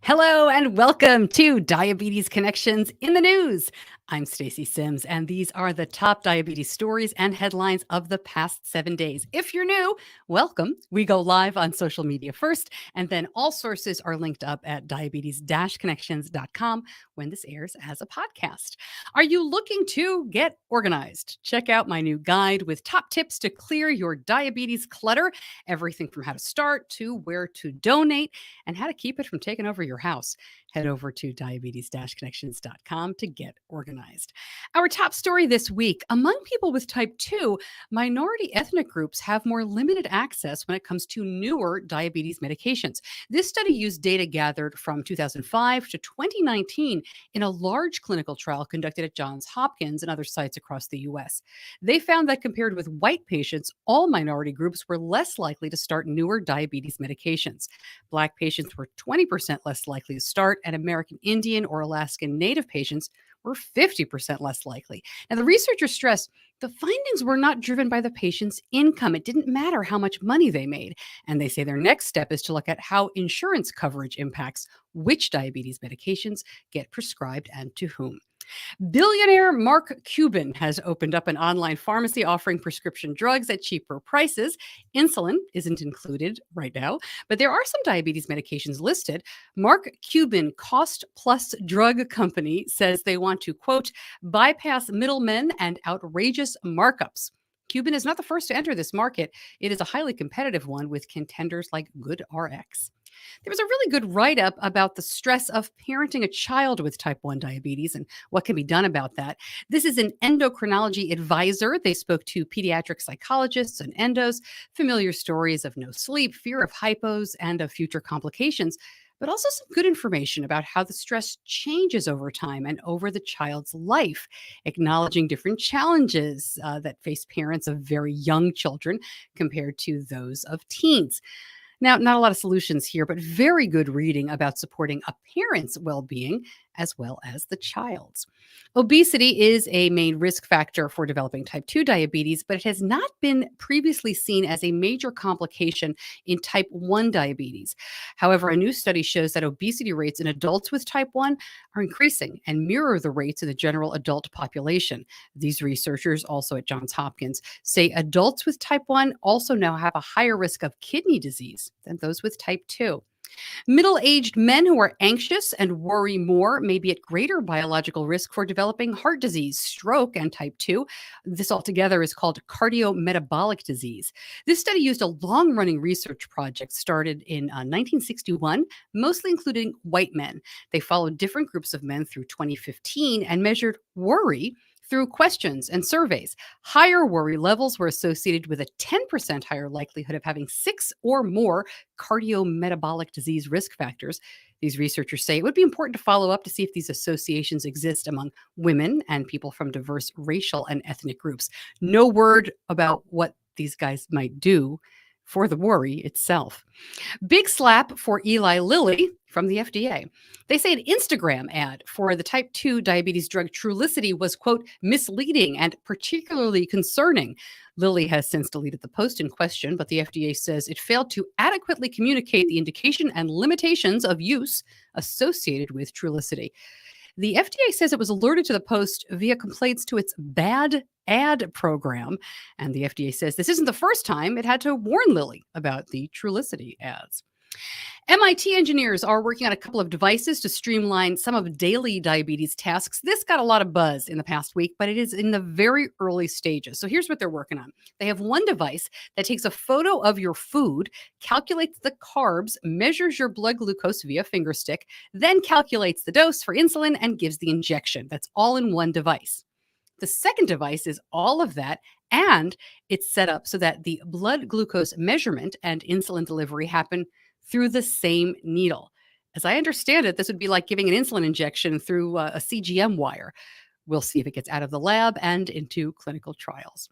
Hello and welcome to Diabetes Connections in the News. I'm Stacey Sims, and these are the top diabetes stories and headlines of the past 7 days. If you're new, welcome. We go live on social media first, and then all sources are linked up at diabetes-connections.com when this airs as a podcast. Are you looking to get organized? Check out my new guide with top tips to clear your diabetes clutter, everything from how to start to where to donate and how to keep it from taking over your house. Head over to diabetes-connections.com to get organized. Our top story this week: among people with type 2, minority ethnic groups have more limited access when it comes to newer diabetes medications. This study used data gathered from 2005 to 2019 in a large clinical trial conducted at Johns Hopkins and other sites across the US. They found that compared with white patients, all minority groups were less likely to start newer diabetes medications. Black patients were 20% less likely to start, and American Indian or Alaskan Native patients were 50% less likely. Now, the researchers stressed the findings were not driven by the patient's income. It didn't matter how much money they made. And they say their next step is to look at how insurance coverage impacts which diabetes medications get prescribed and to whom. Billionaire Mark Cuban has opened up an online pharmacy offering prescription drugs at cheaper prices. Insulin isn't included right now, but there are some diabetes medications listed. Mark Cuban Cost Plus Drug Company says they want to, quote, bypass middlemen and outrageous markups. Cuban is not the first to enter this market. It is a highly competitive one with contenders like GoodRx. There was a really good write up about the stress of parenting a child with type 1 diabetes and what can be done about that. This is an endocrinology advisor. They spoke to pediatric psychologists and endos, familiar stories of no sleep, fear of hypos, and of future complications, but also some good information about how the stress changes over time and over the child's life, acknowledging different challenges that face parents of very young children compared to those of teens. Now, not a lot of solutions here, but very good reading about supporting a parent's well being as well as the child's. Obesity is a main risk factor for developing type 2 diabetes, but it has not been previously seen as a major complication in type 1 diabetes. However, a new study shows that obesity rates in adults with type 1 are increasing and mirror the rates in the general adult population. These researchers, also at Johns Hopkins, say adults with type 1 also now have a higher risk of kidney disease than those with type 2. Middle aged men who are anxious and worry more may be at greater biological risk for developing heart disease, stroke, and type 2. This altogether is called cardiometabolic disease. This study used a long running research project started in 1961, mostly including white men. They followed different groups of men through 2015 and measured worry through questions and surveys. Higher worry levels were associated with a 10% higher likelihood of having 6 or more cardiometabolic disease risk factors. These researchers say it would be important to follow up to see if these associations exist among women and people from diverse racial and ethnic groups. No word about what these guys might do for the worry itself. Big slap for Eli Lilly from the FDA. They say an Instagram ad for the type 2 diabetes drug Trulicity was, quote, misleading and particularly concerning. Lilly has since deleted the post in question, but the FDA says it failed to adequately communicate the indication and limitations of use associated with Trulicity. The FDA says it was alerted to the post via complaints to its bad ad program. And the FDA says this isn't the first time it had to warn Lilly about the Trulicity ads. MIT engineers are working on a couple of devices to streamline some of daily diabetes tasks. This got a lot of buzz in the past week, but it is in the very early stages. So here's what they're working on. They have one device that takes a photo of your food, calculates the carbs, measures your blood glucose via finger stick, then calculates the dose for insulin and gives the injection. That's all in one device. The second device is all of that, and it's set up so that the blood glucose measurement and insulin delivery happen through the same needle. As I understand it, this would be like giving an insulin injection through a CGM wire. We'll see if it gets out of the lab and into clinical trials.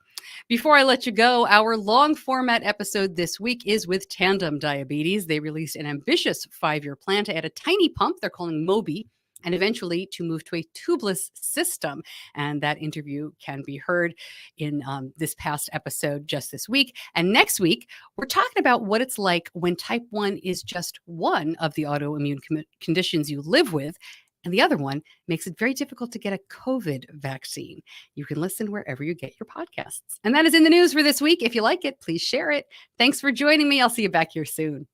Before I let you go, our long format episode this week is with Tandem Diabetes. They released an ambitious 5-year plan to add a tiny pump they're calling Mobi and eventually to move to a tubeless system. And that interview can be heard in this past episode just this week. And next week, we're talking about what it's like when type 1 is just one of the autoimmune conditions you live with, and the other one makes it very difficult to get a COVID vaccine. You can listen wherever you get your podcasts. And that is in the news for this week. If you like it, please share it. Thanks for joining me. I'll see you back here soon.